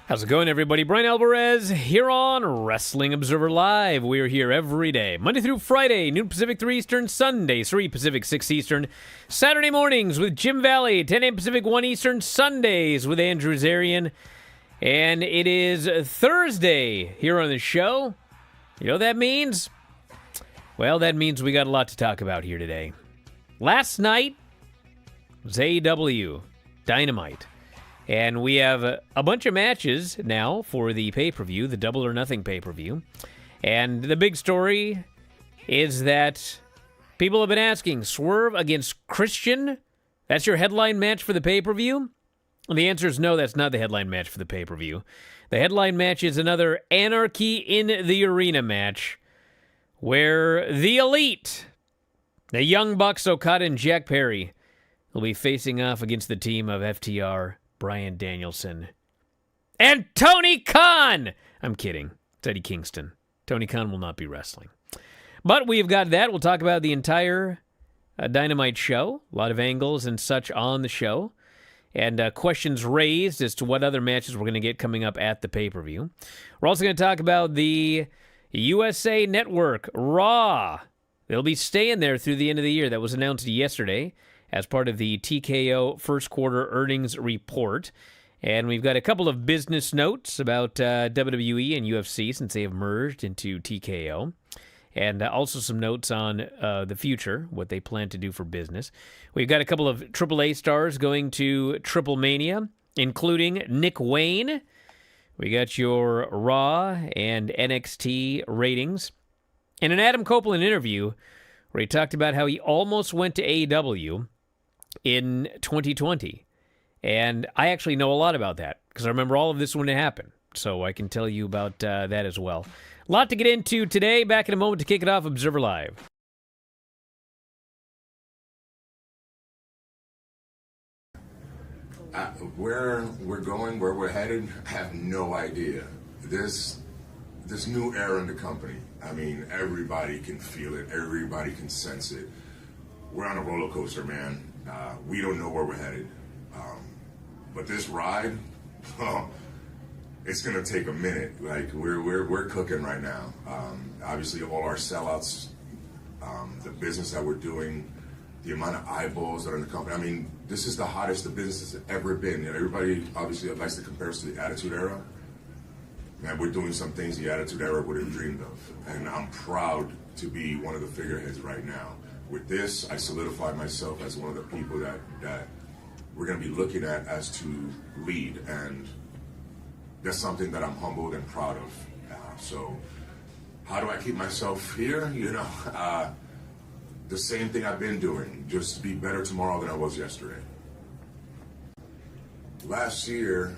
How's it going, everybody? Bryan Alvarez here on Wrestling Observer Live. We are here every day, Monday through Friday, noon Pacific, 3 Eastern, Sunday, 3 Pacific, 6 Eastern, Saturday mornings with Jim Valley, 10 a.m. Pacific, 1 Eastern, Sundays with Andrew Zarian. And it is Thursday here on the show. You know what that means? Well, that means we got a lot to talk about here today. Last night was AEW Dynamite. And we have a bunch of matches now for the pay-per-view, the Double or Nothing pay-per-view. And the big story is that people have been asking, Swerve against Christian? That's your headline match for the pay-per-view? And the answer is no, that's not the headline match for the pay-per-view. The headline match is another Anarchy in the Arena match where the Elite, the Young Bucks, Okada and Jack Perry, will be facing off against the team of FTR, Bryan Danielson, and Tony Khan. I'm kidding. It's Eddie Kingston. Tony Khan will not be wrestling. But we've got that. We'll talk about the entire Dynamite show. A lot of angles and such on the show. And questions raised as to what other matches we're going to get coming up at the pay-per-view. We're also going to talk about the USA Network Raw. They'll be staying there through the end of the year. That was announced yesterday as part of the TKO first quarter earnings report. And we've got a couple of business notes about WWE and UFC since they have merged into TKO. And also some notes on the future, what they plan to do for business. We've got a couple of AAA stars going to Triple Mania, including Nick Wayne. We got your Raw and NXT ratings. And an Adam Copeland interview where he talked about how he almost went to AEW in 2020. And I actually know a lot about that because I remember all of this when it happened. So I can tell you about that as well. A lot to get into today. Back in a moment to kick it off, Observer Live. Where we're going, where we're headed, I have no idea. This new era in the company, I mean, everybody can feel it. Everybody can sense it. We're on a roller coaster, man. We don't know where we're headed. But this ride, it's gonna take a minute. Like we're cooking right now. Obviously, all our sellouts, the business that we're doing, the amount of eyeballs that are in the company. I mean, this is the hottest the business has ever been. You know, everybody obviously likes to compare us to the Attitude Era. Man, we're doing some things the Attitude Era would have dreamed of, and I'm proud to be one of the figureheads right now. With this, I solidified myself as one of the people that we're going to be looking at as to lead, and that's something that I'm humbled and proud of. So how do I keep myself here? You know, the same thing I've been doing, just be better tomorrow than I was yesterday. Last year,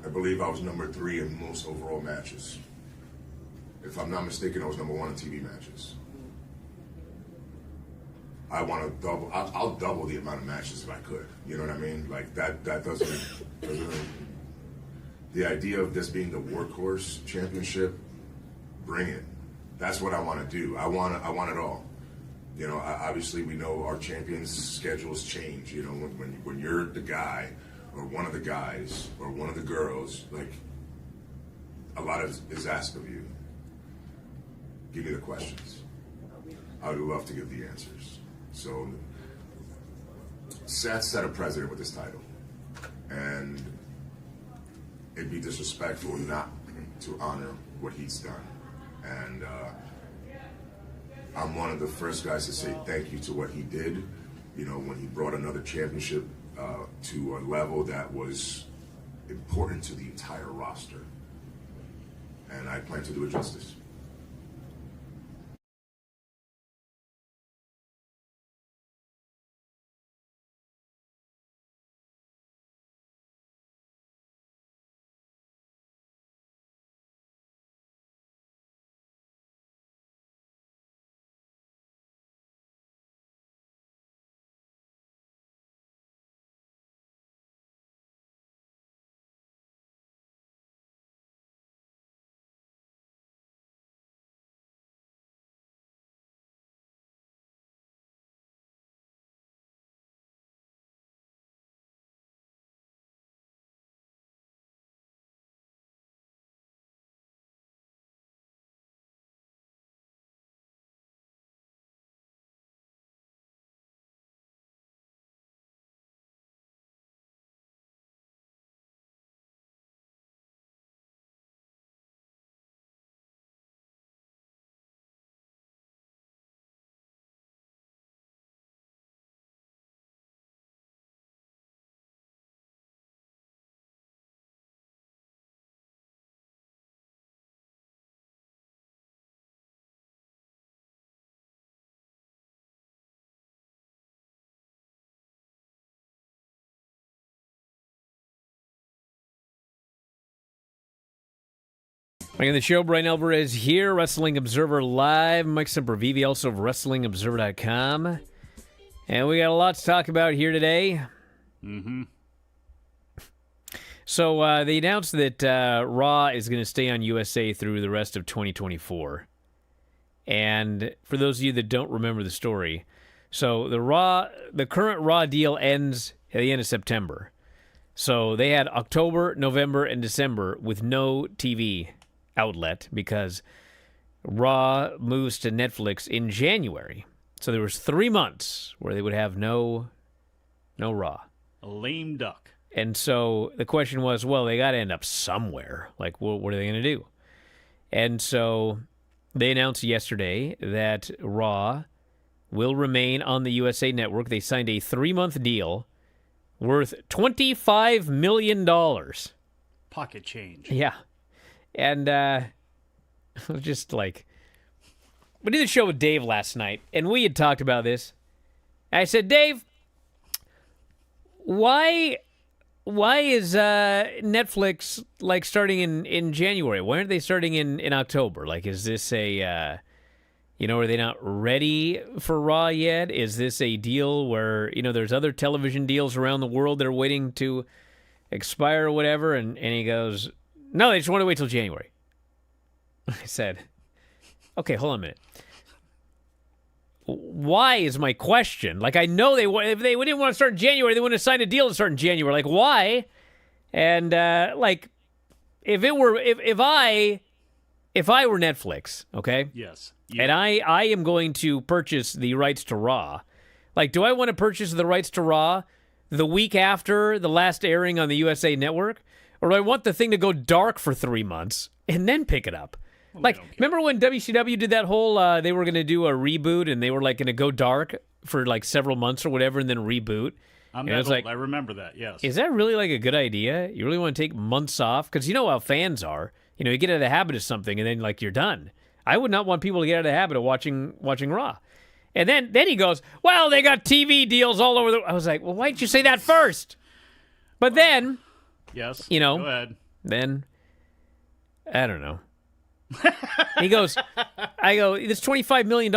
I believe I was number 3 in most overall matches. If I'm not mistaken, I was number 1 in TV matches. I want to double. I'll double the amount of matches if I could. You know what I mean? Like that doesn't. The idea of this being the workhorse championship, bring it. That's what I want to do. I want it all. You know, obviously we know our champions' schedules change. You know, when you're the guy, or one of the guys, or one of the girls, like a lot is asked of you. Give me the questions. I would love to give the answers. So, Seth set a precedent with this title, and it'd be disrespectful not to honor what he's done. And I'm one of the first guys to say thank you to what he did. You know, when he brought another championship to a level that was important to the entire roster, and I plan to do it justice. Back in the show, Bryan Alvarez here, Wrestling Observer Live. Mike Sempervive, also of WrestlingObserver.com. And we got a lot to talk about here today. Mm-hmm. So they announced that Raw is going to stay on USA through the rest of 2024. And for those of you that don't remember the story, so the current Raw deal ends at the end of September. So they had October, November, and December with no TV outlet because Raw moves to Netflix in January. So there was 3 months where they would have no Raw. A lame duck. And so the question was, well, they got to end up somewhere. Like, what are they going to do? And so they announced yesterday that Raw will remain on the USA Network. They signed a 3-month deal worth $25 million. Pocket change. Yeah. And just like, we did a show with Dave last night, and we had talked about this. I said, Dave, why is Netflix like starting in January? Why aren't they starting in October? Like, is this a, are they not ready for Raw yet? Is this a deal where, there's other television deals around the world that are waiting to expire or whatever? And he goes, no, they just want to wait till January. I said, okay, hold on a minute. Why is my question? Like, I know if they didn't want to start in January, they wouldn't have signed a deal to start in January. Like, why? And if I were Netflix, okay? Yes. And I am going to purchase the rights to Raw. Like, do I want to purchase the rights to Raw the week after the last airing on the USA Network? Or do I want the thing to go dark for 3 months and then pick it up? Like, remember when WCW did that whole, they were going to do a reboot and they were, like, going to go dark for, like, several months or whatever and then reboot? I'm that old. Like, I remember that, yes. Is that really, like, a good idea? You really want to take months off? Because you know how fans are. You get out of the habit of something and then, like, you're done. I would not want people to get out of the habit of watching Raw. And then he goes, well, they got TV deals all over I was like, well, why didn't you say that first? But then... Yes, go ahead. Then, I don't know. He goes, I go, this $25 million,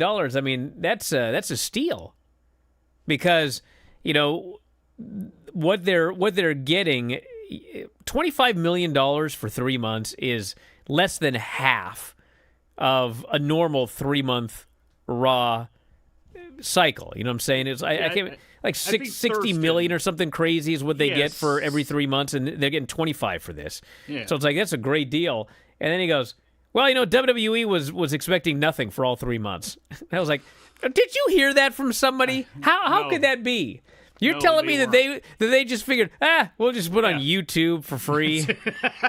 I mean, that's a steal. Because, what they're getting, $25 million for 3 months is less than half of a normal 3-month Raw cycle. You know what I'm saying? It's I can't... Like 60 million or something crazy is what they get for every 3 months, and they're getting 25 for this. Yeah. So it's like, that's a great deal. And then he goes, well, WWE was expecting nothing for all 3 months. And I was like, did you hear that from somebody? How could that be? You're telling me that they just figured, we'll just put on YouTube for free.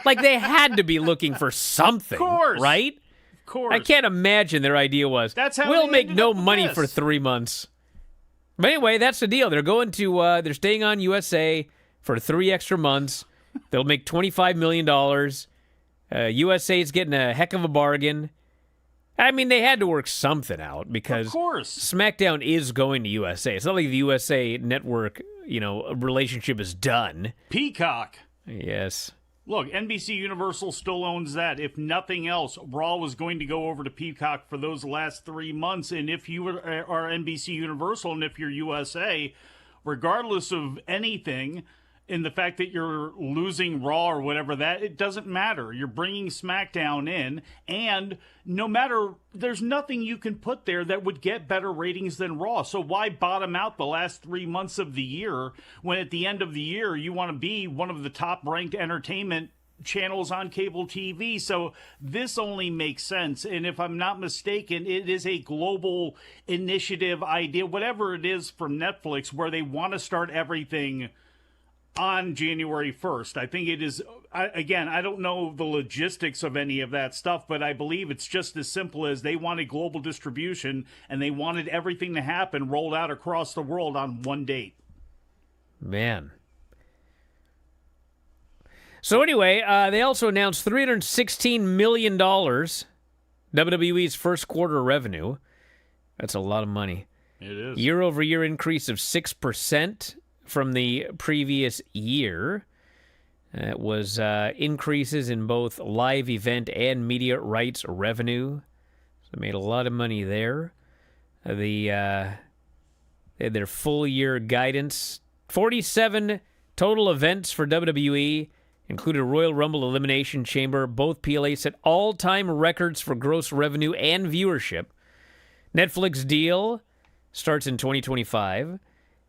Like, they had to be looking for something, right? Of course. I can't imagine their idea was, we'll make no money for 3 months. But anyway, that's the deal. They're going to, they're staying on USA for 3 extra months. They'll make $25 million. USA's getting a heck of a bargain. I mean, they had to work something out because of course. SmackDown is going to USA. It's not like the USA Network, relationship is done. Peacock. Yes. Look, NBC Universal still owns that. If nothing else, Raw was going to go over to Peacock for those last 3 months. And if you are NBC Universal and if you're USA, regardless of anything, in the fact that you're losing Raw or whatever that, it doesn't matter. You're bringing SmackDown in, and no matter, there's nothing you can put there that would get better ratings than Raw. So why bottom out the last 3 months of the year when at the end of the year you want to be one of the top-ranked entertainment channels on cable TV? So this only makes sense. And if I'm not mistaken, it is a global initiative idea, whatever it is from Netflix, where they want to start everything on January 1st. I think it is, again, I don't know the logistics of any of that stuff, but I believe it's just as simple as they wanted global distribution and they wanted everything to happen rolled out across the world on one date. Man. So anyway, they also announced $316 million, WWE's first quarter revenue. That's a lot of money. It is. Year-over-year increase of 6%. From the previous year. It was increases in both live event and media rights revenue. So they made a lot of money there. They had their full year guidance. 47 total events for WWE, included a Royal Rumble Elimination Chamber. Both PLA set all-time records for gross revenue and viewership. Netflix deal starts in 2025.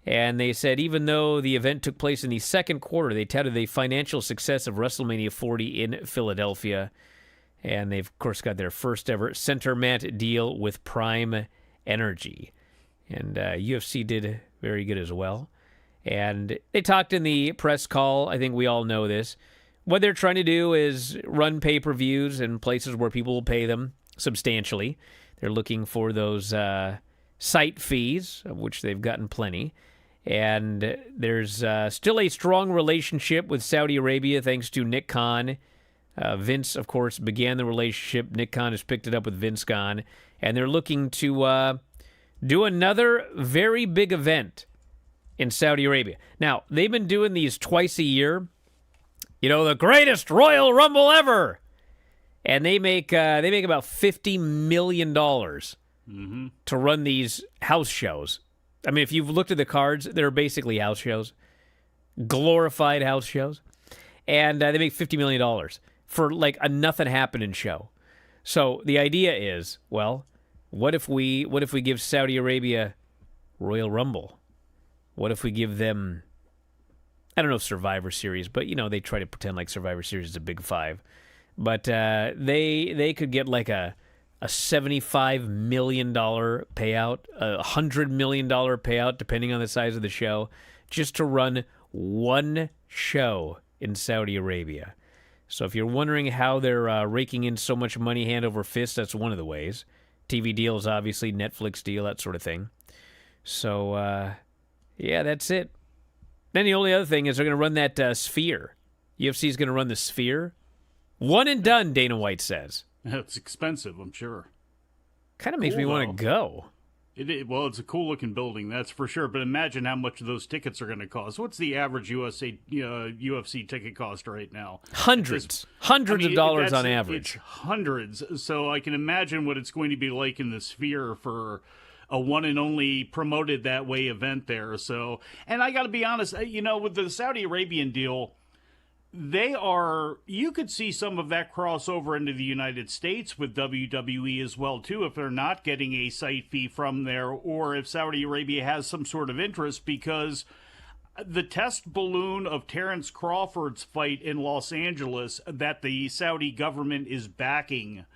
And they said even though the event took place in the second quarter, they touted the financial success of WrestleMania 40 in Philadelphia. And they've, of course, got their first ever center mat deal with Prime Energy. And UFC did very good as well. And they talked in the press call. I think we all know this. What they're trying to do is run pay-per-views in places where people will pay them substantially. They're looking for those site fees, of which they've gotten plenty. And there's still a strong relationship with Saudi Arabia thanks to Nick Khan. Vince, of course, began the relationship. Nick Khan has picked it up with Vince Khan. And they're looking to do another very big event in Saudi Arabia. Now, they've been doing these twice a year. You know, the greatest Royal Rumble ever. And they make about $50 million to run these house shows. I mean, if you've looked at the cards, they're basically house shows, glorified house shows, and they make $50 million for like a nothing happening show. So the idea is, well, what if we give Saudi Arabia Royal Rumble? What if we give them, I don't know, Survivor Series, but you know they try to pretend like Survivor Series is a big five, but they could get like a $75 million payout, a $100 million payout, depending on the size of the show, just to run one show in Saudi Arabia. So if you're wondering how they're raking in so much money hand over fist, that's one of the ways. TV deals, obviously, Netflix deal, that sort of thing. So, yeah, that's it. Then the only other thing is they're going to run that Sphere. UFC is going to run the Sphere. One and done, Dana White says. It's expensive, I'm sure. Kind of makes me want to go. Well, it's a cool-looking building, that's for sure. But imagine how much those tickets are going to cost. What's the average UFC ticket cost right now? Hundreds of dollars on average. It's hundreds. So I can imagine what it's going to be like in the Sphere for a one and only promoted that way event there. So, and I got to be honest, with the Saudi Arabian deal, you could see some of that crossover into the United States with WWE as well, too, if they're not getting a site fee from there, or if Saudi Arabia has some sort of interest, because the test balloon of Terrence Crawford's fight in Los Angeles that the Saudi government is backing,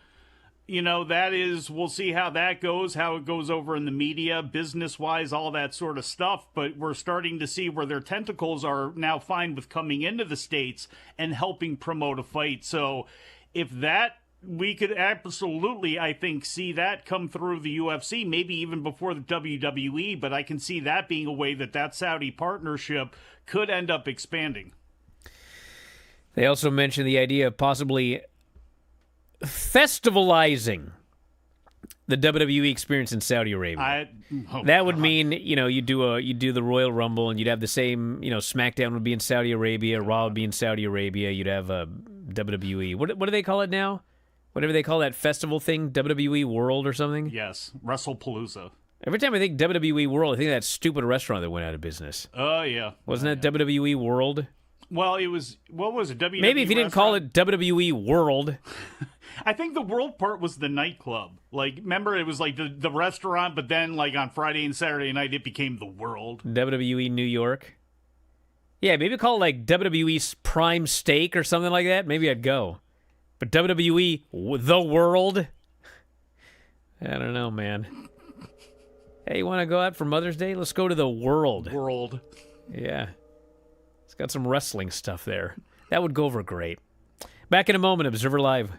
we'll see how that goes, how it goes over in the media, business-wise, all that sort of stuff. But we're starting to see where their tentacles are now fine with coming into the States and helping promote a fight. So if we could absolutely, I think, see that come through the UFC, maybe even before the WWE, but I can see that being a way that Saudi partnership could end up expanding. They also mentioned the idea of possibly festivalizing the WWE experience in Saudi Arabia. That would mean, you do the Royal Rumble and you'd have the same, SmackDown would be in Saudi Arabia, Raw would be in Saudi Arabia, you'd have a WWE. What do they call it now? Whatever they call that festival thing, WWE World or something? Yes, WrestlePalooza. Every time I think WWE World, I think of that stupid restaurant that went out of business. Oh, yeah. Wasn't that WWE World? Well, it was, what was it, WWE Maybe if you didn't call it WWE World. I think the world part was the nightclub. Like, remember, it was like the restaurant, but then, like, on Friday and Saturday night, it became the world. WWE New York. Yeah, maybe call it, like, WWE Prime Steak or something like that. Maybe I'd go. But WWE The World? I don't know, man. Hey, you want to go out for Mother's Day? Let's go to the World. World. Yeah. It's got some wrestling stuff there. That would go over great. Back in a moment, Observer Live.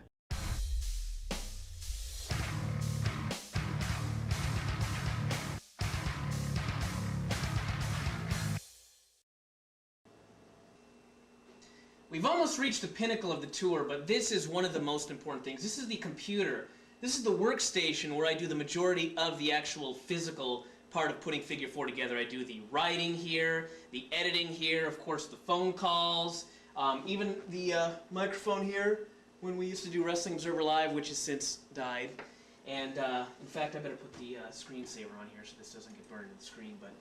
We've almost reached the pinnacle of the tour, but this is one of the most important things. This is the computer. This is the workstation where I do the majority of the actual physical part of putting Figure 4 together. I do the writing here, the editing here, of course the phone calls, Even the microphone here, when we used to do Wrestling Observer Live, which has since died. And in fact, I better put the screensaver on here so this doesn't get burned in the screen. But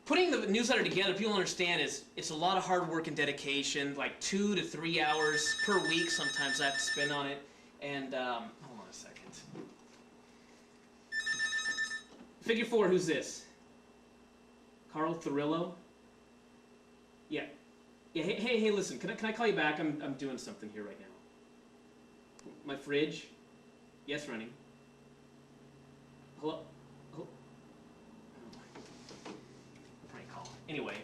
putting the newsletter together, people understand, it's a lot of hard work and dedication, like 2 to 3 hours per week. Sometimes I have to spend on it. And hold on a second. Figure 4, who's this? Carl Thorillo? Yeah. Yeah. Hey, listen. Can I call you back? I'm doing something here right now. My fridge. Yes, running. Hello. Prank call. Anyway,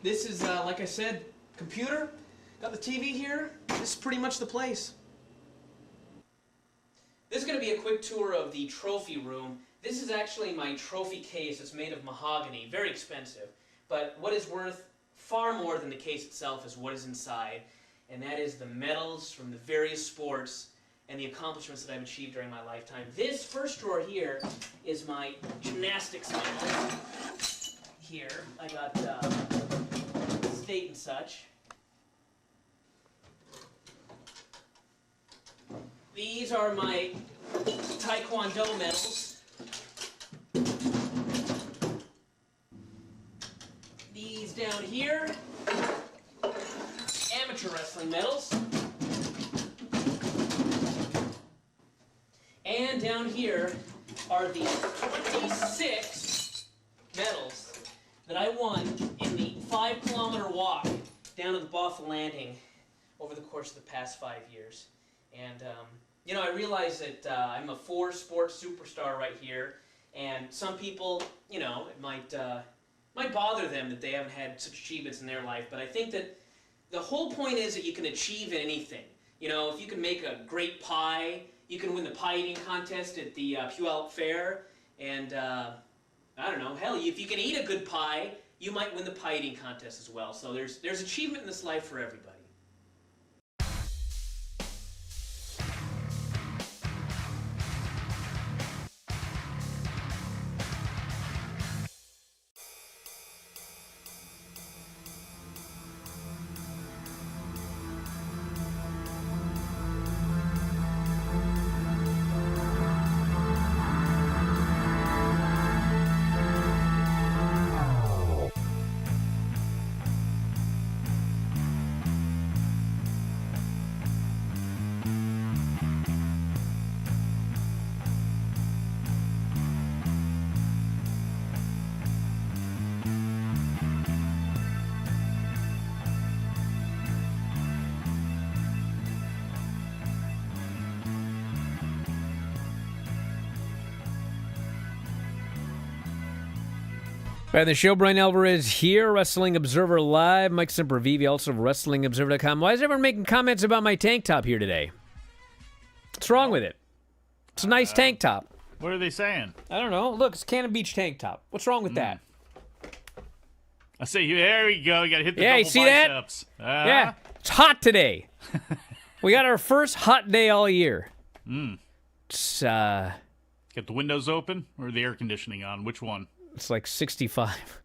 this is like I said, computer. Got the TV here. This is pretty much the place. This is going to be a quick tour of the trophy room. This is actually my trophy case. It's made of mahogany, very expensive. But what is worth far more than the case itself is what is inside, and that is the medals from the various sports and the accomplishments that I've achieved during my lifetime. This first drawer here is my gymnastics medal. Here, I got state and such. These are my Taekwondo medals. These down here, amateur wrestling medals. And down here are the 26 medals that I won in the 5-kilometer walk down to the Bothell Landing over the course of the past 5 years. And, you know, I realize that I'm a 4-sport superstar right here, and some people, you know, it might bother them that they haven't had such achievements in their life, but I think that the whole point is that you can achieve anything. You know, if you can make a great pie, you can win the pie eating contest at the Puyallup Fair, and I don't know, hell, if you can eat a good pie, you might win the pie eating contest as well. So there's achievement in this life for everybody. Back on the show, Bryan Alvarez here, Wrestling Observer Live. Mike Sempervive, also of WrestlingObserver.com. Why is everyone making comments about my tank top here today? What's wrong with it? It's a nice tank top. What are they saying? I don't know. Look, it's a Cannon Beach tank top. What's wrong with that? I say, there we go. You got to hit the Yeah, double you see biceps. that? Yeah, it's hot today. We got our first hot day all year. It's, Got the windows open or the air conditioning on? Which one? It's like 65.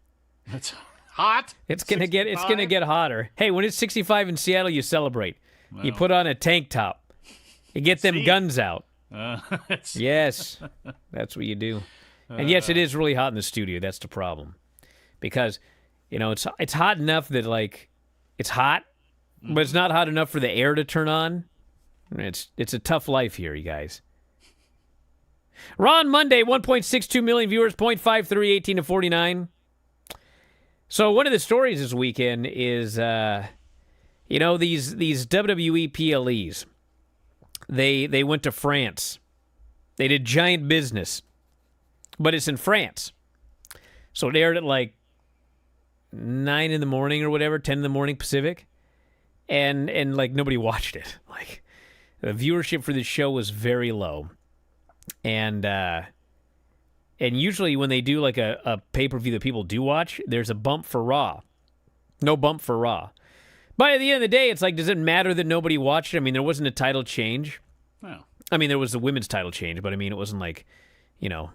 That's hot. It's gonna get hotter. Hey, when it's 65 in Seattle, you celebrate. Well, You put on a tank top. You get them guns out. That's Yes, that's what you do. And yes, it is really hot in the studio. That's the problem, because you know it's hot enough that like it's hot, but it's not hot enough for the air to turn on. It's a tough life here, you guys. Raw on Monday, 1.62 million viewers, 0.53, 18 to 49. So one of the stories this weekend is, you know, these WWE PLEs. They went to France. They did giant business, but it's in France. So it aired at like 9 in the morning or whatever, 10 in the morning Pacific, and like nobody watched it. Like the viewership for this show was very low. And usually when they do like a pay-per-view that people do watch, there's a bump for Raw. No bump for Raw. But at the end of the day, it's like, does it matter that nobody watched it? I mean, there wasn't a title change. well, I mean, there was the women's title change, but I mean, it wasn't like, you know,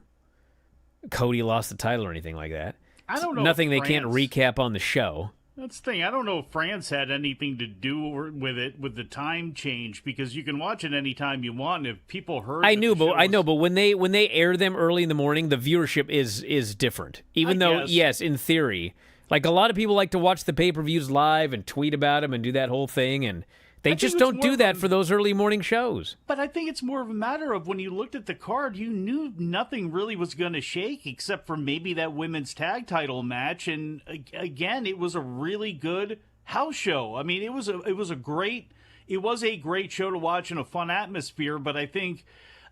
Cody lost the title or anything like that. I don't know. Nothing if they can't France- recap on the show. That's the thing. I don't know if France had anything to do with it, with the time change, because you can watch it anytime you want. If people heard, I know, but when they air them early in the morning, the viewership is different. Even though, yes, in theory, like a lot of people like to watch the pay-per-views live and tweet about them and do that whole thing, and they just don't do that for those early morning shows. But I think it's more of a matter of when you looked at the card, you knew nothing really was going to shake except for maybe that women's tag title match. And again, it was a really good house show. I mean, it was a great show to watch in a fun atmosphere. But I think,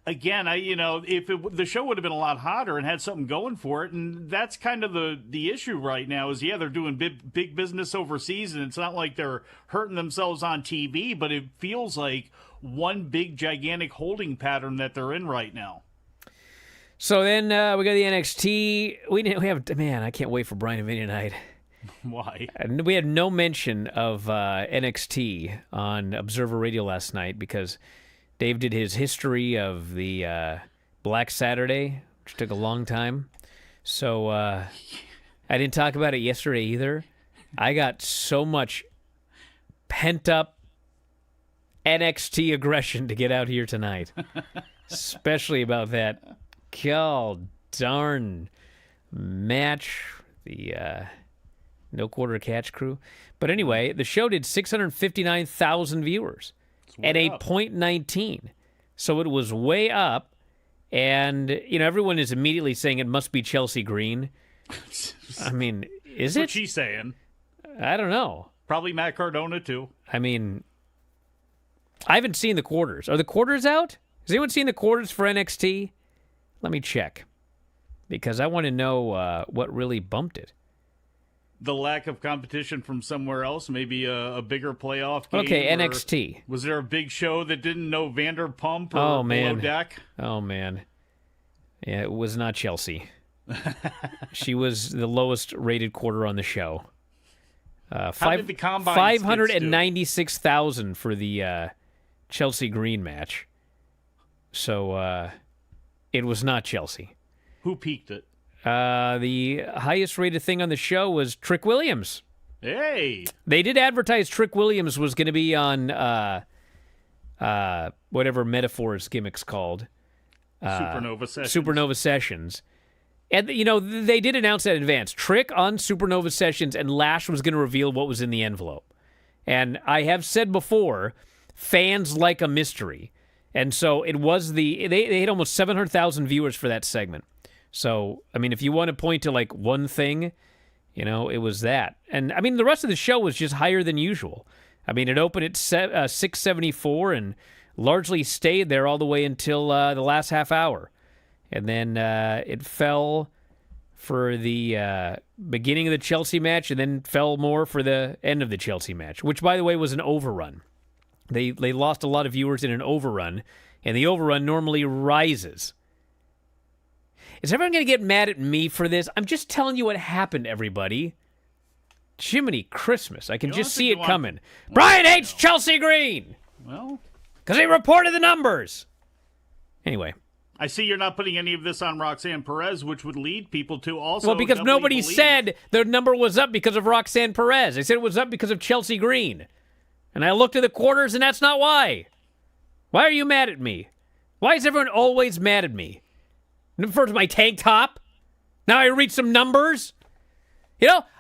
again, if the show would have been a lot hotter and had something going for it, and that's kind of the issue right now is, they're doing big business overseas, and it's not like they're hurting themselves on TV, but it feels like one big gigantic holding pattern that they're in right now. So then we got the NXT. We have, man, I can't wait for Bryan night. Why? We had no mention of NXT on Observer Radio last night because Dave did his history of the Black Saturday, which took a long time. So I didn't talk about it yesterday either. I got so much pent-up NXT aggression to get out here tonight, especially about that darn match, the No Quarter Catch crew. But anyway, the show did 659,000 viewers. At a .19. So it was way up, and, everyone is immediately saying it must be Chelsea Green. I mean, is it? What she's saying. I don't know. Probably Matt Cardona, too. I mean, I haven't seen the quarters. Are the quarters out? Has anyone seen the quarters for NXT? Let me check, because I want to know what really bumped it. The lack of competition from somewhere else, maybe a bigger playoff game. Okay, NXT. Was there a big show that didn't know Vanderpump or Below Deck? Oh, man. Yeah, it was not Chelsea. She was the lowest rated quarter on the show. How did the Combine 596,000 for the Chelsea Green match. So it was not Chelsea. Who peaked it? The highest rated thing on the show was Trick Williams. Hey! They did advertise Trick Williams was going to be on whatever Metaphor's gimmick's called. Supernova Sessions. And, they did announce that in advance. Trick on Supernova Sessions, and Lash was going to reveal what was in the envelope. And I have said before, fans like a mystery. And so it was they had almost 700,000 viewers for that segment. So, I mean, if you want to point to, one thing, it was that. And, I mean, the rest of the show was just higher than usual. I mean, it opened at 674 and largely stayed there all the way until the last half hour. And then it fell for the beginning of the Chelsea match and then fell more for the end of the Chelsea match, which, by the way, was an overrun. They lost a lot of viewers in an overrun, and the overrun normally rises. Is everyone going to get mad at me for this? I'm just telling you what happened, everybody. Jiminy Christmas. I can just see it coming. Bryan hates Chelsea Green! Well... because he reported the numbers! Anyway. I see you're not putting any of this on Roxanne Perez, which would lead people to also... Well, because nobody said the number was up because of Roxanne Perez. They said it was up because of Chelsea Green. And I looked at the quarters, and that's not why. Why are you mad at me? Why is everyone always mad at me? First, my tank top. Now I read some numbers.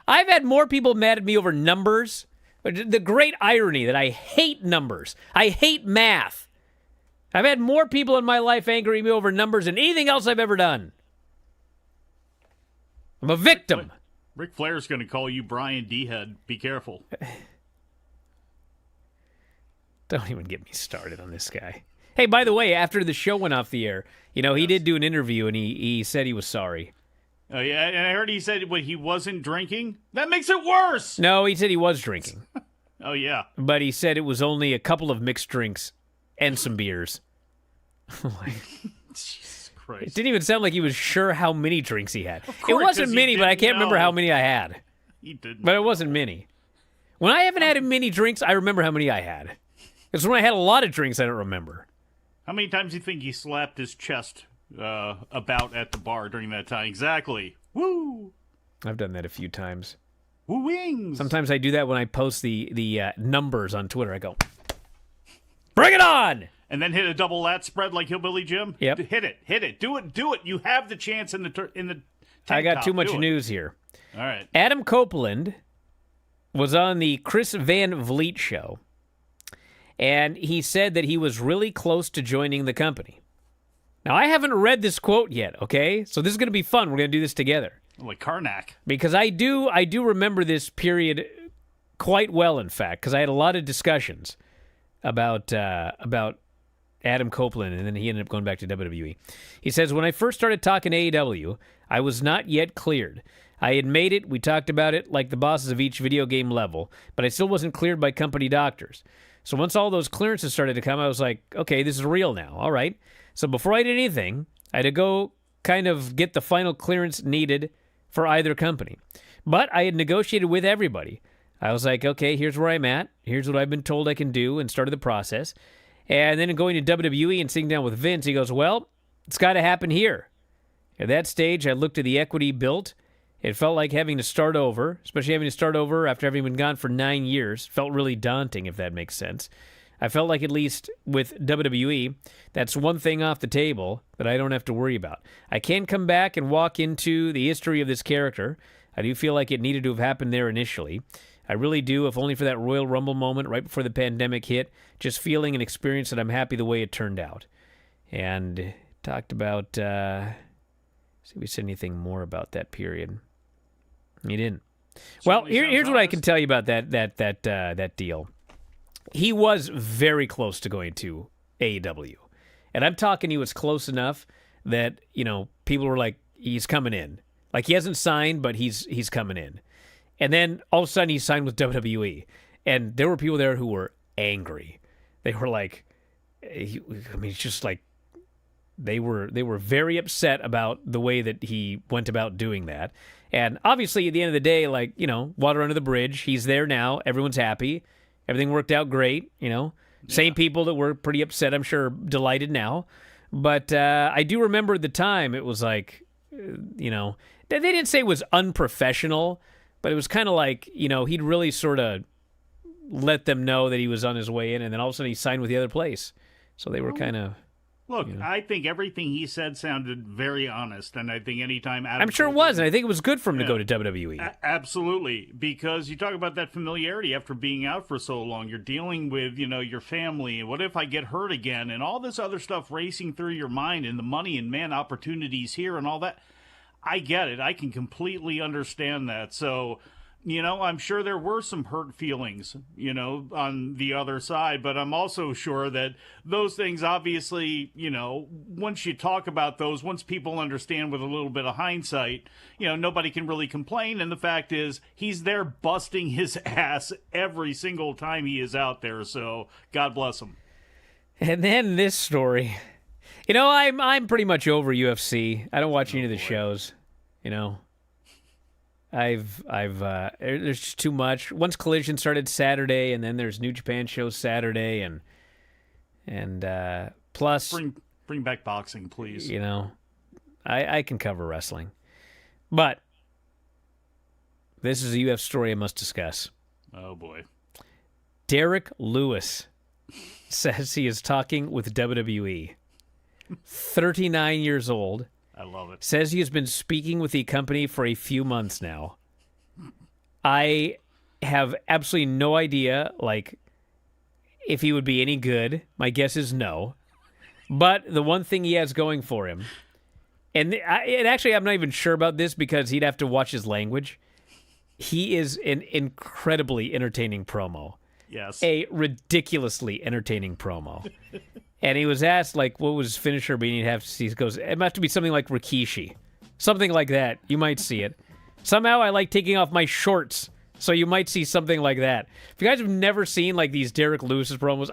I've had more people mad at me over numbers. The great irony that I hate numbers. I hate math. I've had more people in my life angry at me over numbers than anything else I've ever done. I'm a victim. Ric Flair's going to call you Brian D-Head. Be careful. Don't even get me started on this guy. Hey, by the way, after the show went off the air, he did do an interview, and he said he was sorry. Oh, yeah, and I heard he said he wasn't drinking. That makes it worse! No, he said he was drinking. Oh, yeah. But he said it was only a couple of mixed drinks and some beers. Jesus Christ. It didn't even sound like he was sure how many drinks he had. It wasn't many, but I can't remember how many I had. He didn't. But it wasn't many. When I haven't had many drinks, I remember how many I had. It's when I had a lot of drinks I don't remember. How many times do you think he slapped his chest about at the bar during that time? Exactly. Woo! I've done that a few times. Wings. Sometimes I do that when I post the numbers on Twitter. I go, bring it on! And then hit a double lat spread like Hillbilly Jim. Yep. Hit it. Do it. You have the chance in the tank I got top. too much Do it. news here. All right. Adam Copeland was on the Chris Van Vliet show, and he said that he was really close to joining the company. Now, I haven't read this quote yet, okay? So this is going to be fun. We're going to do this together. Like Karnak. Because I do remember this period quite well, in fact, because I had a lot of discussions about Adam Copeland, and then he ended up going back to WWE. He says, when I first started talking AEW, I was not yet cleared. I had made it, we talked about it, like the bosses of each video game level, but I still wasn't cleared by company doctors. So once all those clearances started to come, I was like, okay, this is real now, all right. So before I did anything, I had to go kind of get the final clearance needed for either company. But I had negotiated with everybody. I was like, okay, here's where I'm at. Here's what I've been told I can do, and started the process. And then going to WWE and sitting down with Vince, he goes, well, it's got to happen here. At that stage, I looked at the equity built. It felt like having to start over, especially having to start over after having been gone for 9 years. Felt really daunting, if that makes sense. I felt like, at least with WWE, that's one thing off the table that I don't have to worry about. I can come back and walk into the history of this character. I do feel like it needed to have happened there initially. I really do, if only for that Royal Rumble moment right before the pandemic hit, just feeling and experience that I'm happy the way it turned out. And talked about, see if we said anything more about that period. He didn't. Well, here's what I can tell you about that deal. He was very close to going to AEW. And I'm talking he was close enough that, people were like, he's coming in. Like, he hasn't signed, but he's coming in. And then all of a sudden he signed with WWE. And there were people there who were angry. They were like, it's just like, they were very upset about the way that he went about doing that. And obviously, at the end of the day, like, water under the bridge. He's there now. Everyone's happy. Everything worked out great, Same people that were pretty upset, I'm sure, delighted now. But I do remember at the time, it was like, they didn't say it was unprofessional, but it was kind of like, he'd really sort of let them know that he was on his way in, and then all of a sudden he signed with the other place. So they were kind of... Look, I think everything he said sounded very honest, and I think anytime Adam I'm sure it was, and I think it was good for him to go to WWE. Absolutely, because you talk about that familiarity after being out for so long. You're dealing with, your family, and what if I get hurt again, and all this other stuff racing through your mind, and the money and opportunities here and all that. I get it. I can completely understand that. So... I'm sure there were some hurt feelings, on the other side, but I'm also sure that those things obviously, once you talk about those, once people understand with a little bit of hindsight, nobody can really complain. And the fact is, he's there busting his ass every single time he is out there. So God bless him. And then this story, I'm pretty much over UFC. I don't watch any of the shows, there's just too much. Once Collision started Saturday, and then there's New Japan shows Saturday, and plus bring back boxing, please. I can cover wrestling, but this is a UFC story I must discuss. Oh boy, Derek Lewis says he is talking with WWE. 39 years old. I love it. Says he has been speaking with the company for a few months now. I have absolutely no idea, if he would be any good. My guess is no. But the one thing he has going for him, and actually I'm not even sure about this because he'd have to watch his language. He is an incredibly entertaining promo. Yes. A ridiculously entertaining promo. And he was asked, what was his finisher be? And he goes, it might have to be something like Rikishi. Something like that. You might see it. Somehow I like taking off my shorts, so you might see something like that. If you guys have never seen, these Derek Lewis promos,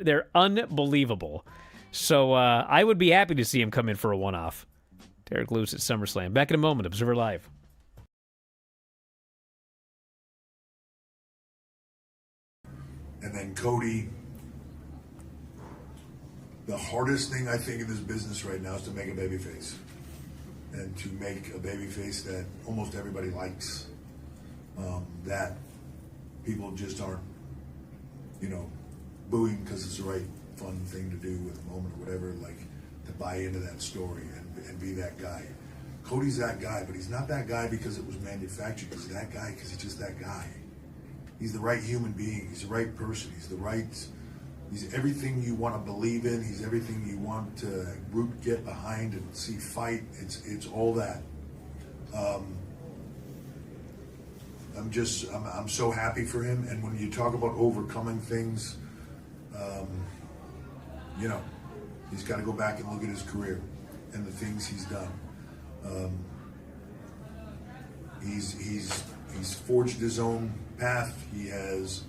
they're unbelievable. So I would be happy to see him come in for a one-off. Derek Lewis at SummerSlam. Back in a moment. Observer Live. And then Cody, the hardest thing I think in this business right now is to make a babyface. And to make a babyface that almost everybody likes. that people just aren't, booing because it's the right fun thing to do with a moment or whatever, like to buy into that story and be that guy. Cody's that guy, but he's not that guy because it was manufactured. He's that guy because he's just that guy. He's the right human being. He's the right person. He's everything you want to believe in. He's everything you want to get behind and see fight. It's all that. I'm so happy for him. And when you talk about overcoming things, he's got to go back and look at his career and the things he's done. He's forged his own path. He has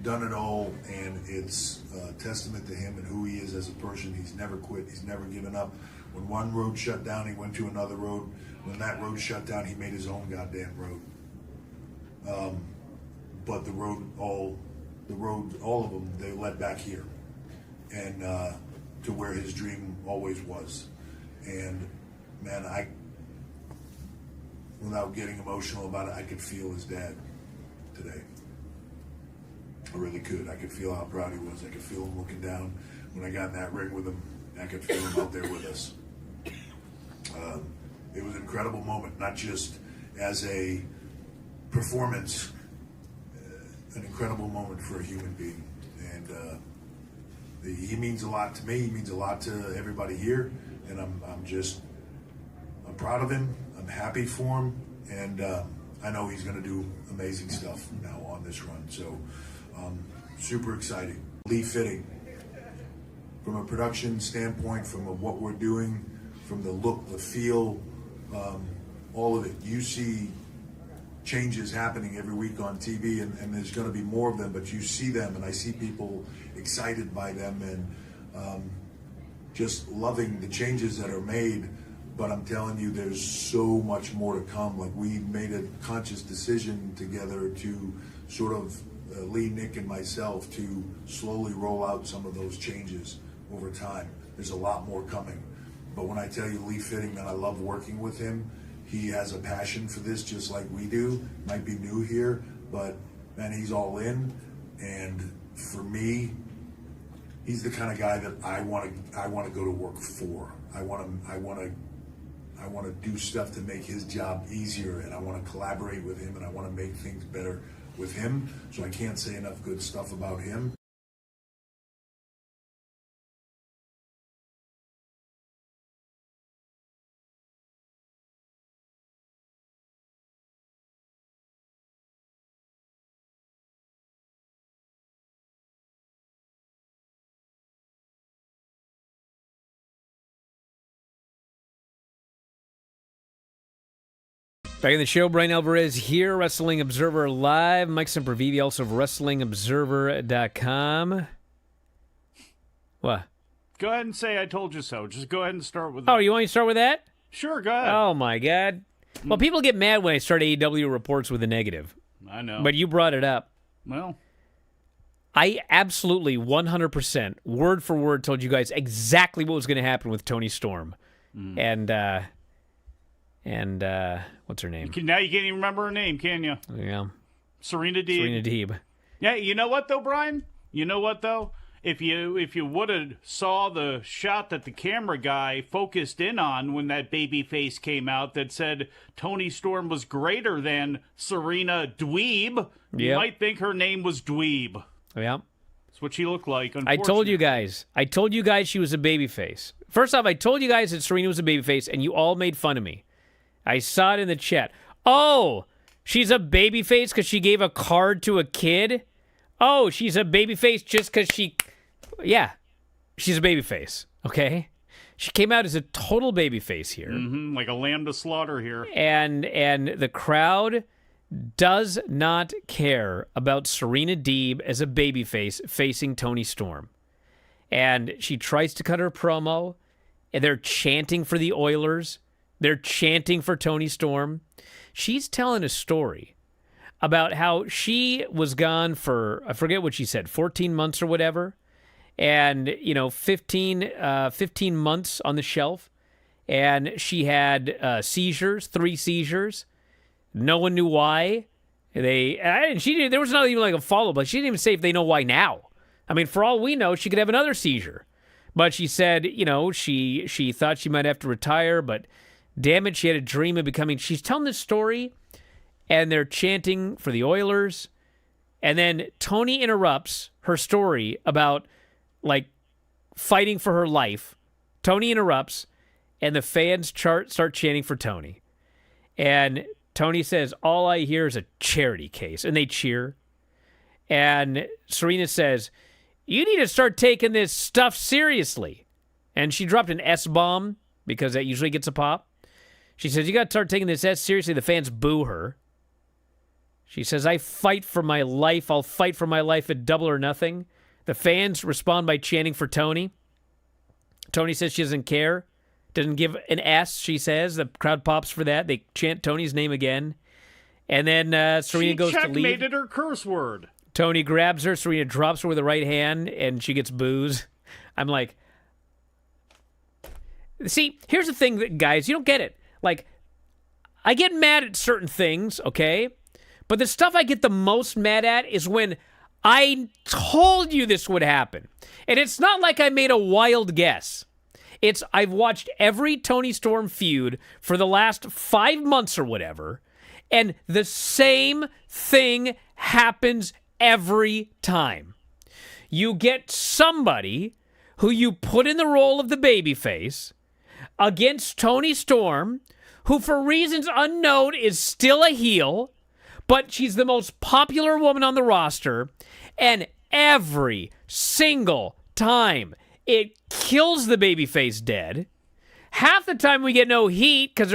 done it all, and it's a testament to him and who he is as a person. He's never quit. He's never given up. When one road shut down, he went to another road. When that road shut down, he made his own goddamn road. But all of them, they led back here, and to where his dream always was. And man, without getting emotional about it, I could feel his dad today. I really could. I could feel how proud he was. I could feel him looking down when I got in that ring with him. I could feel him out there with us. It was an incredible moment, not just as a performance, an incredible moment for a human being. And he means a lot to me. He means a lot to everybody here. And I'm proud of him. I'm happy for him. And I know he's going to do amazing stuff now on this run. So super exciting. Lee Fitting, from a production standpoint, from what we're doing, from the look, the feel, all of it. You see changes happening every week on TV, and there's going to be more of them, but you see them, and I see people excited by them and just loving the changes that are made. But I'm telling you, there's so much more to come. Like, we made a conscious decision together to sort of, Lee, Nick, and myself, to slowly roll out some of those changes over time. There's a lot more coming. But when I tell you Lee Fitting, man, I love working with him. He has a passion for this just like we do. Might be new here, but man, he's all in. And for me, he's the kind of guy that I want to go to work for. I want to do stuff to make his job easier, and I want to collaborate with him, and I want to make things better with him. So I can't say enough good stuff about him. Back in the show, Bryan Alvarez here, Wrestling Observer Live. Mike Sempervive, also of WrestlingObserver.com. What? Go ahead and say I told you so. Just go ahead and start with Oh, you want me to start with that? Sure, go ahead. Oh, my God. Well, people get mad when I start AEW reports with a negative. I know. But you brought it up. Well, I absolutely 100%, word for word, told you guys exactly what was going to happen with Toni Storm. And what's her name? now you can't even remember her name, can you? Yeah. Serena Deeb. Serena Deeb. Yeah, you know what though, Brian? You know what though? If you would have saw the shot that the camera guy focused in on when that baby face came out that said Toni Storm was greater than Serena Dweeb, you might think her name was Dweeb. Yeah. That's what she looked like. I told you guys she was a babyface. First off, I told you guys that Serena was a babyface, and you all made fun of me. I saw it in the chat. Oh, she's a babyface because she gave a card to a kid? Oh, she's a babyface just because she... Yeah, she's a babyface, okay? She came out as a total babyface here. Mm-hmm, like a lamb to slaughter here. And the crowd does not care about Serena Deeb as a babyface facing Toni Storm. And she tries to cut her promo, and they're chanting for the Oilers. They're chanting for Toni Storm. She's telling a story about how she was gone for, I forget what she said, 14 months or whatever. And, 15 months on the shelf. And she had seizures, 3 seizures. No one knew why. There was not even like a follow-up. Like, she didn't even say if they know why now. I mean, for all we know, she could have another seizure. But she said, she thought she might have to retire, but damn it, she had a dream of becoming... She's telling this story, and they're chanting for the Oilers, and then Tony interrupts her story about, like, fighting for her life. Tony interrupts, and the fans start chanting for Tony. And Tony says, all I hear is a charity case. And they cheer. And Serena says, you need to start taking this stuff seriously. And she dropped an S-bomb because that usually gets a pop. She says, you got to start taking this S seriously. The fans boo her. She says, I fight for my life. I'll fight for my life at Double or Nothing. The fans respond by chanting for Tony. Tony says she doesn't care. Doesn't give an S, she says. The crowd pops for that. They chant Tony's name again. And then Serena goes to leave. She checkmated her curse word. Tony grabs her. Serena drops her with the right hand, and she gets boos. I'm like... See, here's the thing, guys. You don't get it. Like, I get mad at certain things, okay? But the stuff I get the most mad at is when I told you this would happen. And it's not like I made a wild guess. I've watched every Tony Storm feud for the last 5 months or whatever, and the same thing happens every time. You get somebody who you put in the role of the babyface against Tony Storm, who for reasons unknown is still a heel, but she's the most popular woman on the roster, and every single time it kills the babyface dead. Half the time we get no heat because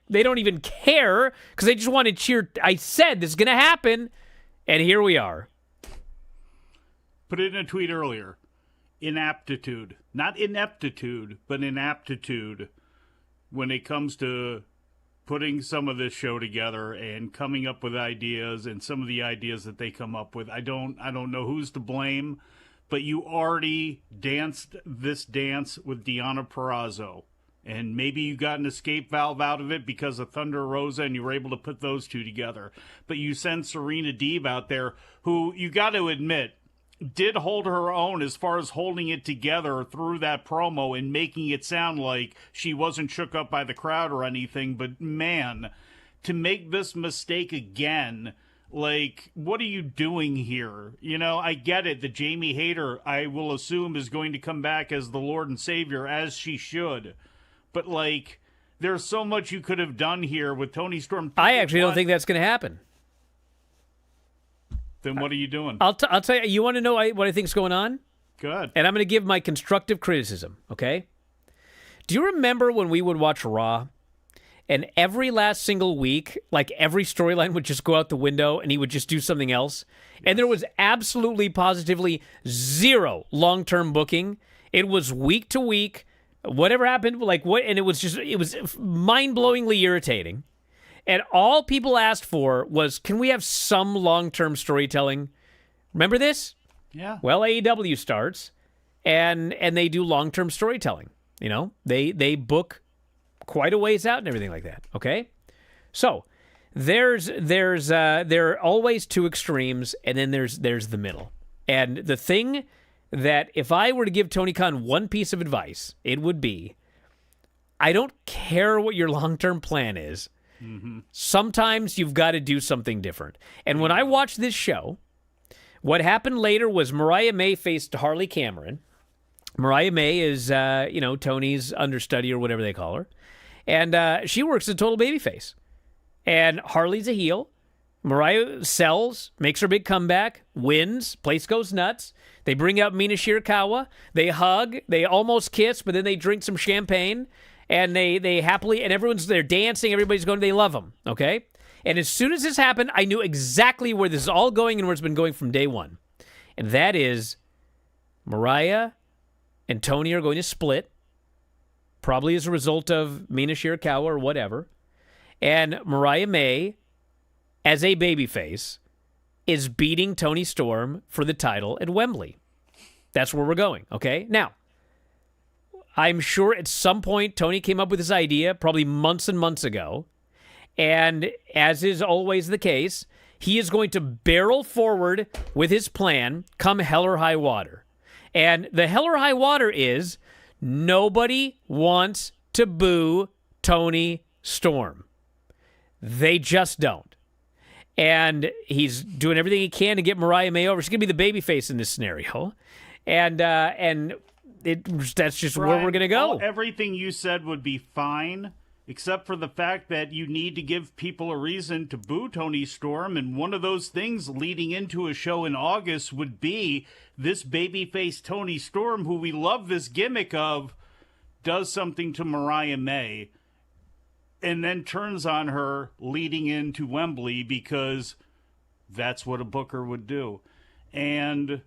they don't even care because they just want to cheer. I said this is going to happen, and here we are. Put it in a tweet earlier. Inaptitude. Not ineptitude, but inaptitude when it comes to putting some of this show together and coming up with ideas, and some of the ideas that they come up with. I don't know who's to blame, but you already danced this dance with Deonna Purrazzo, and maybe you got an escape valve out of it because of Thunder Rosa, and you were able to put those two together. But you send Serena Deeb out there, who you got to admit did hold her own as far as holding it together through that promo and making it sound like she wasn't shook up by the crowd or anything. But man, to make this mistake again, like, what are you doing here? I get it. The Jamie Hayter, I will assume, is going to come back as the Lord and Savior, as she should. But, like, there's so much you could have done here with Tony Storm. I actually don't think that's going to happen. Then what are you doing? I'll tell you. You want to know what I think's going on? Good. And I'm going to give my constructive criticism, okay? Do you remember when we would watch Raw, and every last single week, like, every storyline would just go out the window and he would just do something else? Yes. And there was absolutely, positively zero long-term booking. It was week to week. Whatever happened, and it was mind-blowingly irritating. And all people asked for was, can we have some long-term storytelling? Remember this? Yeah. Well, AEW starts, and they do long-term storytelling. They book quite a ways out and everything like that. Okay, so there are always two extremes, and then there's the middle. And the thing that if I were to give Tony Khan one piece of advice, it would be, I don't care what your long-term plan is. Mm-hmm. Sometimes you've got to do something different. And when I watched this show, what happened later was Mariah May faced Harley Cameron. Mariah May is, Tony's understudy or whatever they call her. And she works as a total babyface. And Harley's a heel. Mariah sells, makes her big comeback, wins, place goes nuts. They bring out Mina Shirakawa. They hug. They almost kiss, but then they drink some champagne. And they happily, and they're dancing. Everybody's going, they love them, okay? And as soon as this happened, I knew exactly where this is all going and where it's been going from day one. And that is Mariah and Tony are going to split, probably as a result of Mina Shirakawa or whatever. And Mariah May, as a babyface, is beating Tony Storm for the title at Wembley. That's where we're going, okay? Now, I'm sure at some point Tony came up with this idea, probably months and months ago. And as is always the case, He is going to barrel forward with his plan come hell or high water. And the hell or high water is nobody wants to boo Tony Storm. They just don't. And he's doing everything he can to get Mariah May over. She's going to be the babyface in this scenario. And that's just Bryan, where we're going to go. Everything you said would be fine, except for the fact that you need to give people a reason to boo Tony Storm. And one of those things leading into a show in August would be this babyface Tony Storm, who we love this gimmick of, does something to Mariah May and then turns on her leading into Wembley because that's what a booker would do. And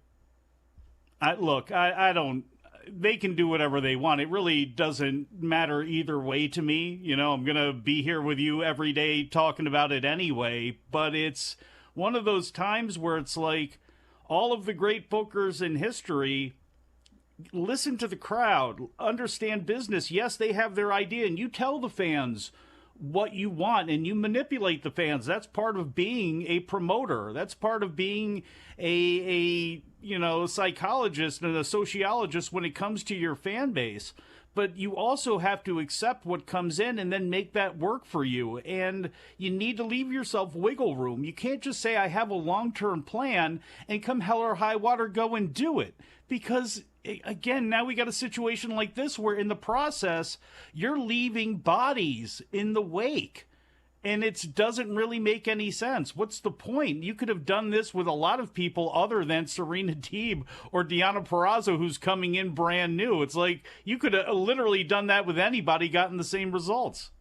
I don't, they can do whatever they want. It really doesn't matter either way to me. You know, I'm going to be here with you every day talking about it anyway, but it's one of those times where it's like all of the great bookers in history listen to the crowd, understand business. Yes, they have their idea, and you tell the fans what you want and you manipulate the fans. That's part of being a promoter. That's part of being a psychologist and a sociologist when it comes to your fan base. But you also have to accept what comes in and then make that work for you. And you need to leave yourself wiggle room. You can't just say, I have a long-term plan, and come hell or high water, go and do it. Because again, now we got a situation like this where in the process, you're leaving bodies in the wake. And it doesn't really make any sense. What's the point? You could have done this with a lot of people other than Serena Deeb or Deonna Purrazzo, who's coming in brand new. It's like you could have literally done that with anybody, gotten the same results.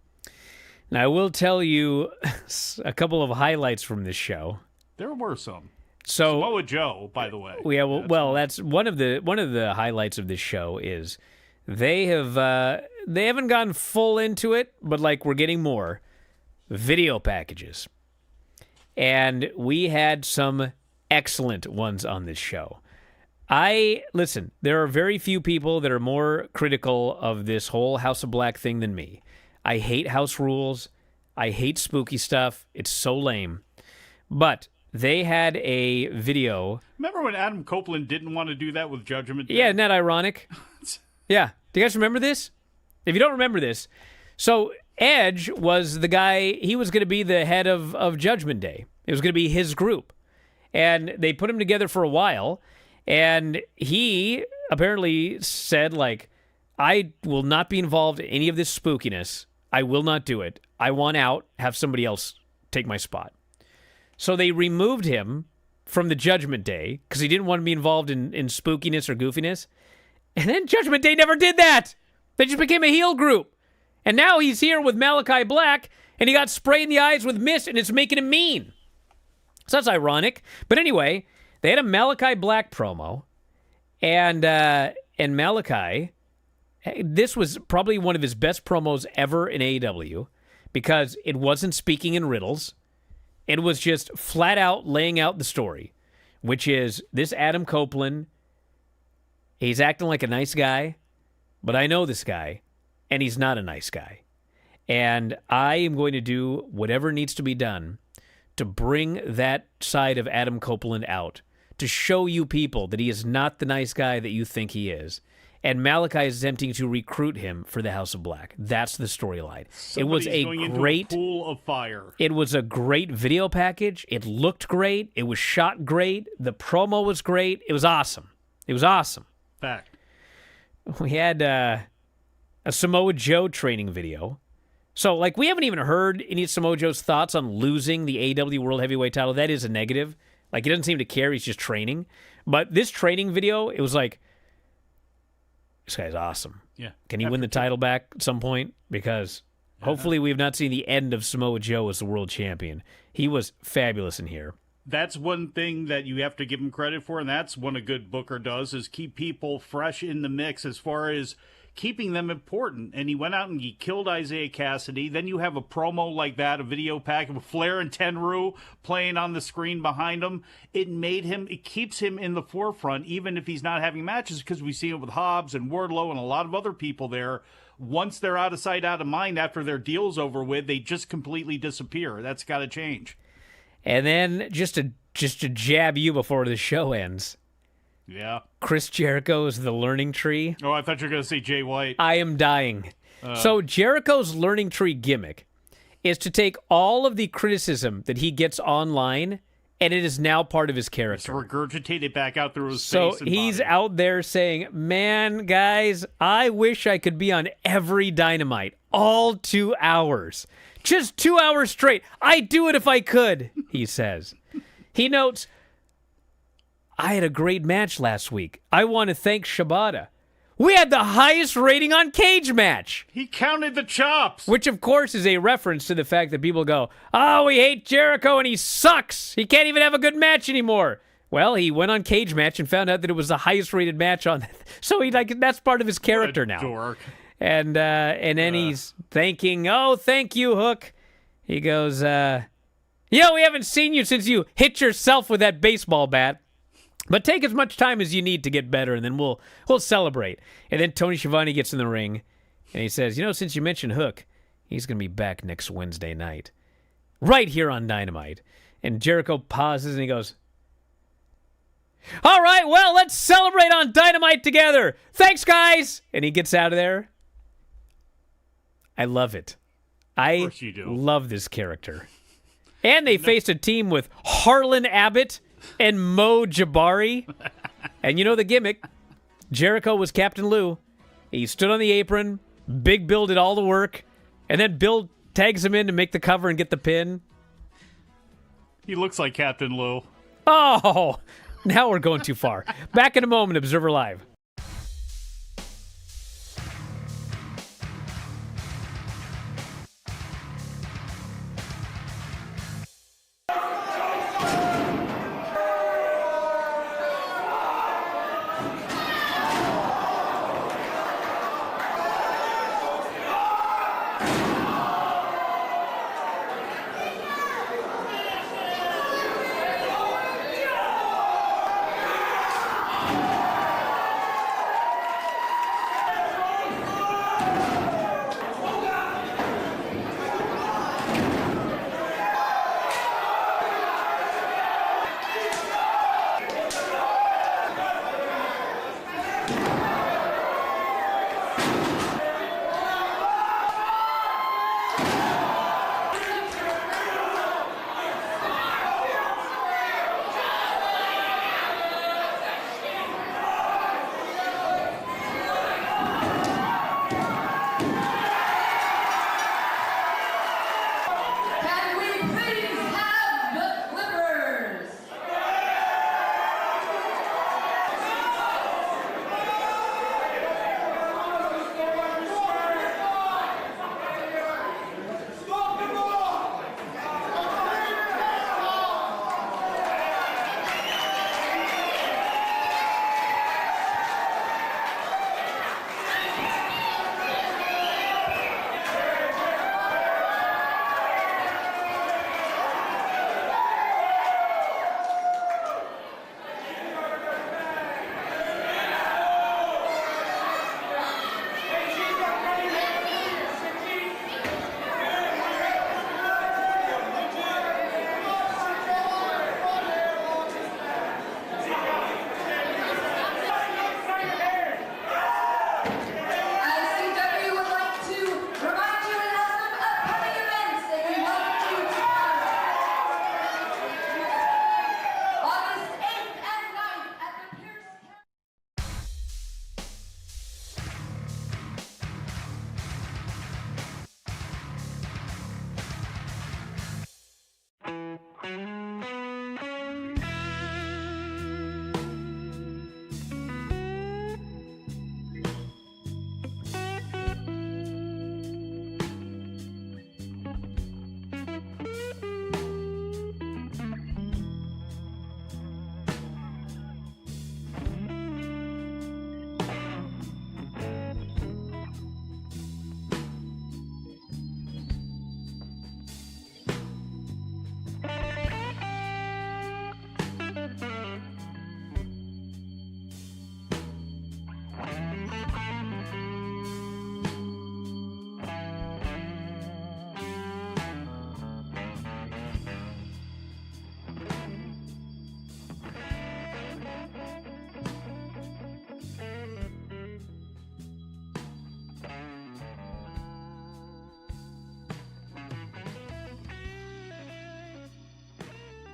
Now, I will tell you a couple of highlights from this show. There were some. So Samoa Joe, by the way. Yeah, that's one of the highlights of this show is they haven't gone full into it, but like we're getting more video packages. And we had some excellent ones on this show. Listen, there are very few people that are more critical of this whole House of Black thing than me. I hate house rules. I hate spooky stuff. It's so lame. But they had a video. Remember when Adam Copeland didn't want to do that with Judgment Day? Yeah, isn't that ironic? Yeah. Do you guys remember this? If you don't remember this, so Edge was the guy, he was going to be the head of Judgment Day. It was going to be his group. And they put him together for a while, and he apparently said, like, I will not be involved in any of this spookiness. I will not do it. I want out. Have somebody else take my spot. So they removed him from the Judgment Day because he didn't want to be involved in spookiness or goofiness. And then Judgment Day never did that. They just became a heel group. And now he's here with Malachi Black, and he got sprayed in the eyes with mist, and it's making him mean. So that's ironic. But anyway, they had a Malachi Black promo, and Malachi, this was probably one of his best promos ever in AEW because it wasn't speaking in riddles. It was just flat out laying out the story, which is this Adam Copeland, he's acting like a nice guy, but I know this guy, and he's not a nice guy. And I am going to do whatever needs to be done to bring that side of Adam Copeland out, to show you people that he is not the nice guy that you think he is. And Malachi is attempting to recruit him for the House of Black. That's the storyline. It was a great pool of fire. It was a great video package. It looked great. It was shot great. The promo was great. It was awesome. It was awesome. Fact. We had a Samoa Joe training video. So, like, we haven't even heard any of Samoa Joe's thoughts on losing the AEW World Heavyweight title. That is a negative. Like, he doesn't seem to care. He's just training. But this training video, it was like, this guy's awesome. Yeah. Can he win the title back at some point? Because hopefully we've not seen the end of Samoa Joe as the world champion. He was fabulous in here. That's one thing that you have to give him credit for, and that's what a good booker does, is keep people fresh in the mix as far as keeping them important. And he went out and he killed Isaiah Cassidy. Then you have a promo like that, a video pack with Flair and Tenryu playing on the screen behind him. It keeps him in the forefront, even if he's not having matches, because we see it with Hobbs and Wardlow and a lot of other people there. Once they're out of sight, out of mind after their deal's over with, they just completely disappear. That's got to change. And then just to jab you before the show ends, Yeah. Chris Jericho's The Learning Tree. Oh, I thought you were going to say Jay White. I am dying. So Jericho's Learning Tree gimmick is to take all of the criticism that he gets online, and it is now part of his Just character. regurgitate it back out through his So face. And he's body. out there saying, man, guys, I wish I could be on every Dynamite, all 2 hours. Just 2 hours straight. I'd do it if I could, he says. He notes, I had a great match last week. I want to thank Shibata. We had the highest rating on Cage Match. He counted the chops. Which, of course, is a reference to the fact that people go, oh, we hate Jericho and he sucks. He can't even have a good match anymore. Well, he went on Cage Match and found out that it was the highest rated match on. So that's part of his character What a now. dork. And then he's thanking, oh, thank you, Hook. He goes, we haven't seen you since you hit yourself with that baseball bat. But take as much time as you need to get better, and then we'll celebrate. And then Tony Schiavone gets in the ring, and he says, since you mentioned Hook, he's going to be back next Wednesday night. Right here on Dynamite. And Jericho pauses, and he goes, all right, well, let's celebrate on Dynamite together. Thanks, guys. And he gets out of there. I love it. I course you do. love this character. And they faced a team with Harlan Abbott and Mo Jabari. And you know the gimmick. Jericho was Captain Lou. He stood on the apron. Big Bill did all the work. And then Bill tags him in to make the cover and get the pin. He looks like Captain Lou. Oh, now we're going too far. Back in a moment, Observer Live.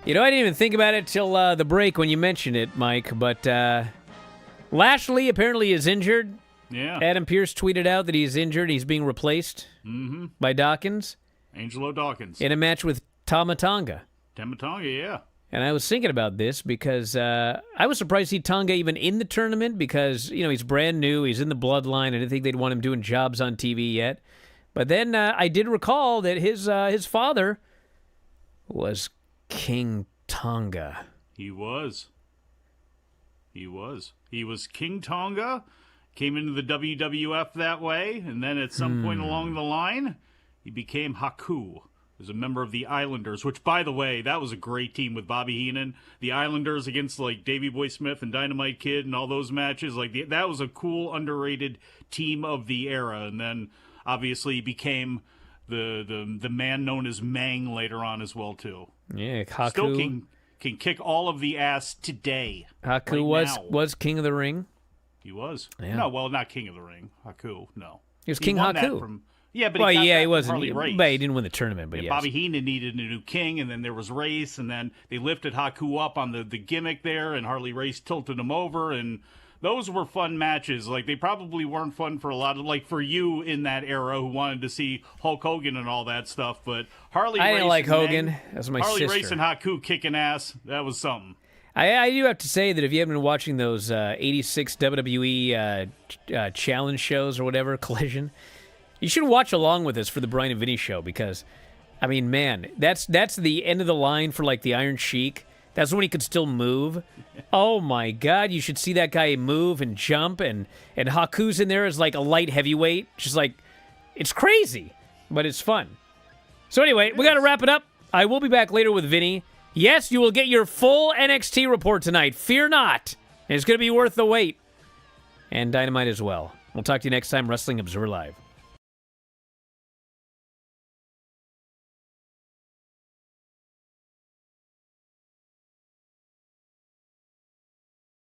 You know, I didn't even think about it till the break when you mentioned it, Mike, but Lashley apparently is injured. Yeah. Adam Pearce tweeted out that he's injured. He's being replaced by Dawkins. Angelo Dawkins. In a match with Tama Tonga. Yeah. And I was thinking about this because I was surprised to see Tonga even in the tournament because, you know, he's brand new. He's in the bloodline. I didn't think they'd want him doing jobs on TV yet. But then I did recall that his father was King Tonga. He was King Tonga, came into the WWF that way, and then at some point along the line, he became Haku. As a member of the Islanders, which, by the way, that was a great team with Bobby Heenan. The Islanders against, like, Davey Boy Smith and Dynamite Kid and all those matches. Like, that was a cool, underrated team of the era. And then, obviously, became the man known as Mang later on as well, too. Yeah, Haku. Still can kick all of the ass today. Haku was King of the Ring. He was. Yeah. No, well, not King of the Ring. Haku, no. He was King won that Haku. Yeah, but he wasn't. Harley Race. But he didn't win the tournament. But yeah, yes. Bobby Heenan needed a new king, and then there was Race, and then they lifted Haku up on the gimmick there, and Harley Race tilted him over, and those were fun matches. Like, they probably weren't fun for a lot of, like, for you in that era who wanted to see Hulk Hogan and all that stuff, but Harley Race. I didn't like Hogan. That's my Harley sister. Race and Haku kicking ass. That was something. I do have to say that if you haven't been watching those 86 WWE challenge shows or whatever, Collision, you should watch along with us for the Bryan and Vinny show because, I mean, man, that's the end of the line for, like, the Iron Sheik. That's when he could still move. Oh, my God, you should see that guy move and jump, and Haku's in there as, like, a light heavyweight. Just, like, it's crazy, but it's fun. So anyway, we got to wrap it up. I will be back later with Vinny. Yes, you will get your full NXT report tonight. Fear not. It's going to be worth the wait. And Dynamite as well. We'll talk to you next time, Wrestling Observer Live.